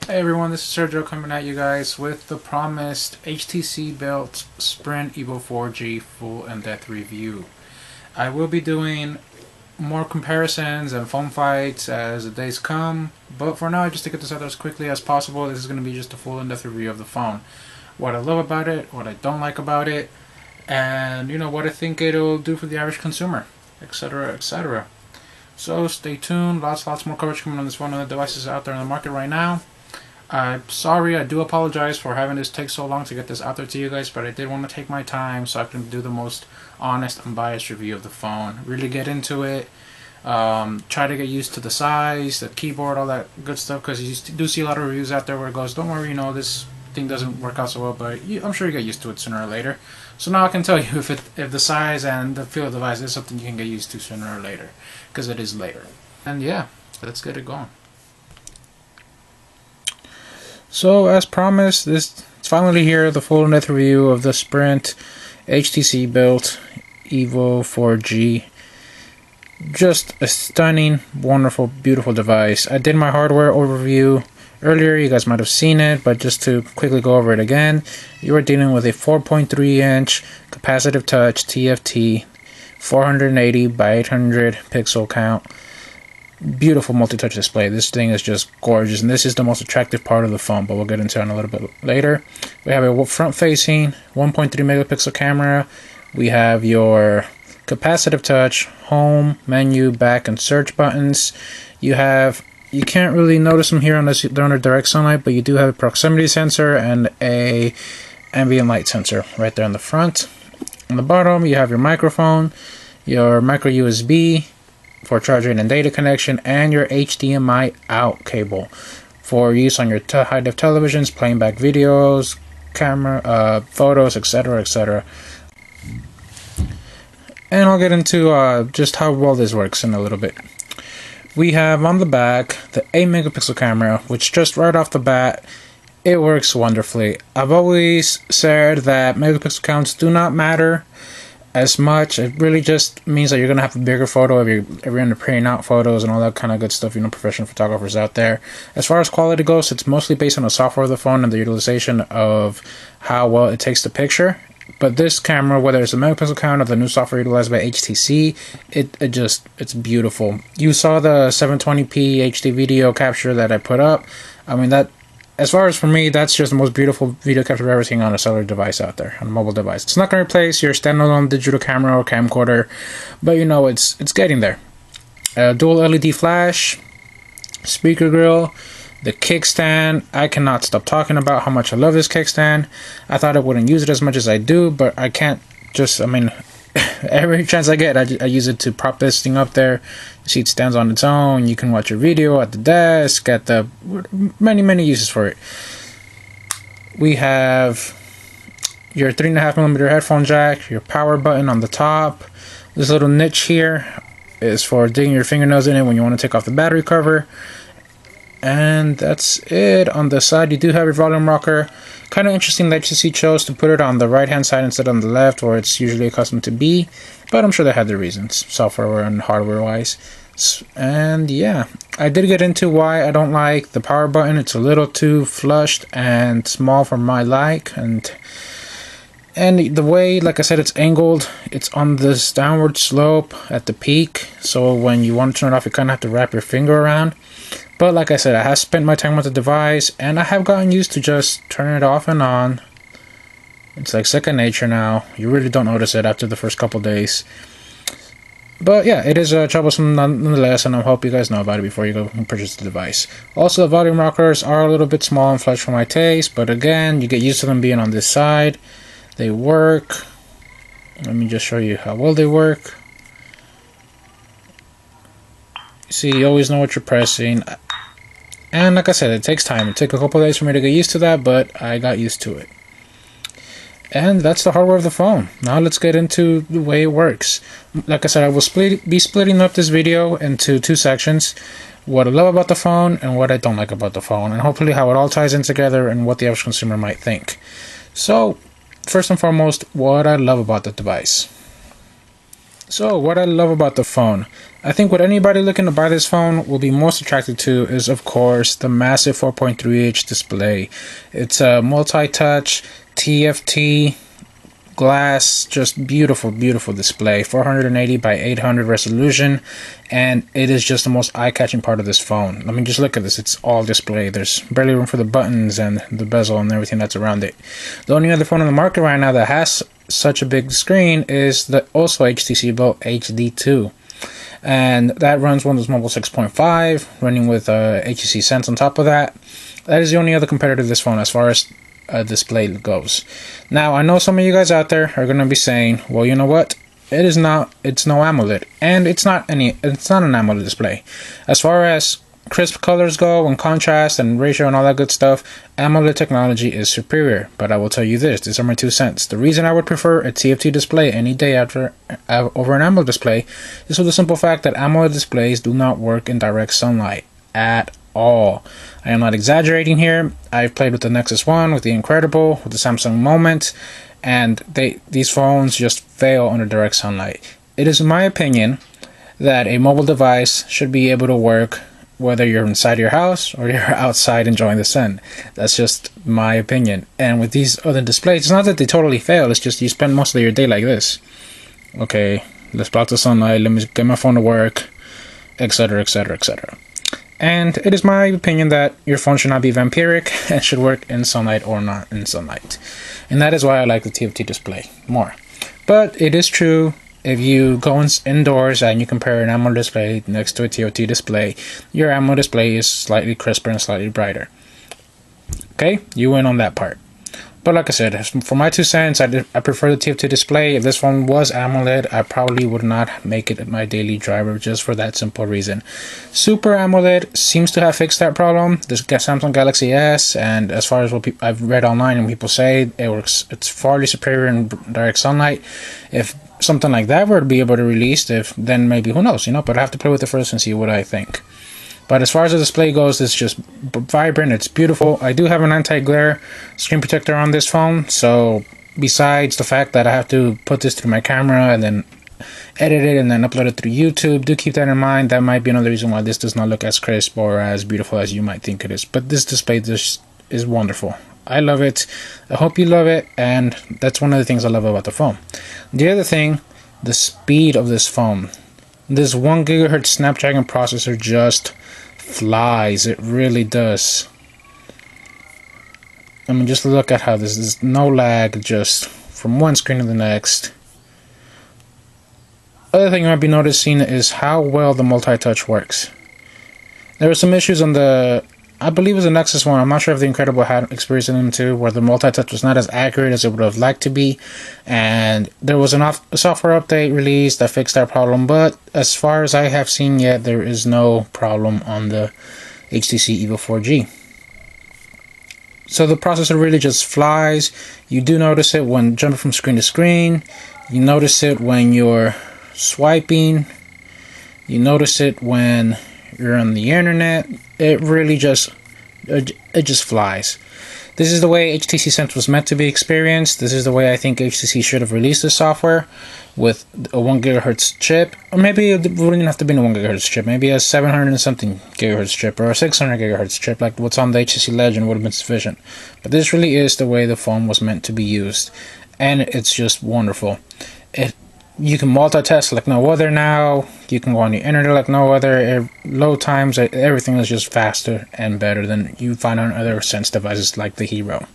Hey everyone, this is Sergio coming at you guys with the promised HTC built Sprint Evo 4G full in-depth review. I will be doing more comparisons and phone fights as the days come, but for now, just to get this out as quickly as possible, this is going to be just a full in-depth review of the phone. What I love about it, what I don't like about it, and what I think it'll do for the average consumer, etc, etc. So stay tuned, lots more coverage coming on this phone and the devices out there in the market right now. I'm sorry, I do apologize for having this take so long to get this out there to you guys, but I did want to take my time so I can do the most honest, unbiased review of the phone. Really get into it, try to get used to the size, the keyboard, all that good stuff, because you do see a lot of reviews out there where it goes, don't worry, this thing doesn't work out so well, but I'm sure you get used to it sooner or later. So now I can tell you if the size and the feel of the device is something you can get used to sooner or later, because it is later. And yeah, let's get it going. So as promised, it's finally here, the full in-depth review of the Sprint HTC built Evo 4G. Just a stunning, wonderful, beautiful device. I did my hardware overview earlier, you guys might have seen it, but just to quickly go over it again, you are dealing with a 4.3-inch capacitive touch TFT, 480 by 800 pixel count. Beautiful multi-touch display. This thing is just gorgeous, and this is the most attractive part of the phone, but we'll get into it in a little bit later. We have a front-facing 1.3 megapixel camera. We have your capacitive touch, home, menu, back, and search buttons. You can't really notice them here unless they're under direct sunlight, but you do have a proximity sensor and a ambient light sensor right there on the front. On the bottom, you have your microphone, your micro USB for charging and data connection, and your HDMI out cable for use on your high-def televisions, playing back videos, camera, photos, etc, etc. And I'll get into just how well this works in a little bit. We have on the back the 8 megapixel camera, which just right off the bat, it works wonderfully. I've always said that megapixel counts do not matter as much. It really just means that you're gonna have a bigger photo if you're into printing out photos and all that kind of good stuff, professional photographers out there. As far as quality goes, it's mostly based on the software of the phone and the utilization of how well it takes the picture. But this camera, whether it's a megapixel count or the new software utilized by HTC, it's beautiful. You saw the 720p HD video capture that I put up. I mean, that, as far as for me, that's just the most beautiful video capture I've ever seen on a cellular device out there, on a mobile device. It's not going to replace your standalone digital camera or camcorder, but it's getting there. Dual LED flash, speaker grill, the kickstand. I cannot stop talking about how much I love this kickstand. I thought I wouldn't use it as much as I do, but I can't every chance I get, I use it to prop this thing up there. You see, it stands on its own. You can watch your video at the desk, get the many uses for it. We have your 3.5mm headphone jack, your power button on the top. This little niche here is for digging your fingernails in it when you want to take off the battery cover. And that's it. On the side, you do have your volume rocker. Kind of interesting that HTC chose to put it on the right hand side instead of on the left, where it's usually accustomed to be, but I'm sure they had their reasons, software and hardware wise. And yeah, I did get into why I don't like the power button. It's a little too flushed and small for my like, and the way, like I said, it's angled, it's on this downward slope at the peak, so when you want to turn it off, you kind of have to wrap your finger around. But like I said, I have spent my time with the device, and I have gotten used to just turning it off and on. It's like second nature now. You really don't notice it after the first couple days. But yeah, it is troublesome nonetheless, and I hope you guys know about it before you go and purchase the device. Also, the volume rockers are a little bit small and flush for my taste, but again, you get used to them being on this side. They work. Let me just show you how well they work. See, you always know what you're pressing. And like I said, it takes time. It took a couple days for me to get used to that, but I got used to it. And that's the hardware of the phone. Now let's get into the way it works. Like I said, I will be splitting up this video into two sections. What I love about the phone and what I don't like about the phone. And hopefully how it all ties in together and what the average consumer might think. So, first and foremost, what I love about the device. So, what I love about the phone. I think what anybody looking to buy this phone will be most attracted to is, of course, the massive 4.3-inch display. It's a multi-touch TFT glass, just beautiful display, 480 by 800 resolution, and it is just the most eye-catching part of this phone. I mean, just look at this. It's all display. There's barely room for the buttons and the bezel and everything that's around it. The only other phone on the market right now that has such a big screen is the also HTC Evo HD2, and that runs Windows Mobile 6.5, running with HTC Sense on top of that. That is the only other competitor to this phone as far as display goes. Now, I know some of you guys out there are going to be saying, well, you know what, it's no AMOLED, and it's not an AMOLED display. As far as crisp colors go and contrast and ratio and all that good stuff, AMOLED technology is superior. But I will tell you this, these are my 2 cents. The reason I would prefer a TFT display any day over an AMOLED display is for the simple fact that AMOLED displays do not work in direct sunlight at all. I am not exaggerating here. I've played with the Nexus 1, with the Incredible, with the Samsung Moment, and these phones just fail under direct sunlight. It is my opinion that a mobile device should be able to work whether you're inside your house or you're outside enjoying the sun. That's just my opinion. And with these other displays, it's not that they totally fail, it's just you spend most of your day like this. Okay, let's block the sunlight, let me get my phone to work, etc, etc, etc. And it is my opinion that your phone should not be vampiric and should work in sunlight or not in sunlight. And that is why I like the TFT display more. But it is true, if you go indoors and you compare an AMOLED display next to a TFT display, your AMOLED display is slightly crisper and slightly brighter. Okay, you win on that part. But like I said, for my 2 cents, I prefer the TFT display. If this phone was AMOLED, I probably would not make it my daily driver just for that simple reason. Super AMOLED seems to have fixed that problem. This Samsung Galaxy S, and as far as what I've read online and people say, it's far superior in direct sunlight. If something like that were to be able to release, then maybe, who knows, but I have to play with it first and see what I think. But as far as the display goes, it's just vibrant, it's beautiful. I do have an anti-glare screen protector on this phone, so besides the fact that I have to put this through my camera and then edit it and then upload it through YouTube, do keep that in mind. That might be another reason why this does not look as crisp or as beautiful as you might think it is. But this display just is wonderful. I love it. I hope you love it, and that's one of the things I love about the phone. The other thing, the speed of this phone. This 1 GHz Snapdragon processor just flies. It really does. I mean, just look at how this is no lag, just from one screen to the next. Other thing you might be noticing is how well the multi-touch works. There were some issues on the, I believe it was the Nexus 1, I'm not sure if the Incredible had experience in them too, where the multi-touch was not as accurate as it would have liked to be, and there was a software update released that fixed that problem, but as far as I have seen yet, there is no problem on the HTC Evo 4G. So the processor really just flies. You do notice it when jumping from screen to screen, you notice it when you're swiping, you notice it when you're on the internet. It really just flies. This is the way HTC Sense was meant to be experienced. This is the way I think HTC should have released the software, with a 1 GHz chip, or maybe it wouldn't have to be a 1 GHz chip, maybe a 700 and something gigahertz chip or a 600 GHz chip, like what's on the HTC Legend would have been sufficient. But this really is the way the phone was meant to be used, and it's just wonderful. You can multitask like no other now. You can go on the internet like no other. Load times, everything is just faster and better than you find on other Sense devices like the Hero.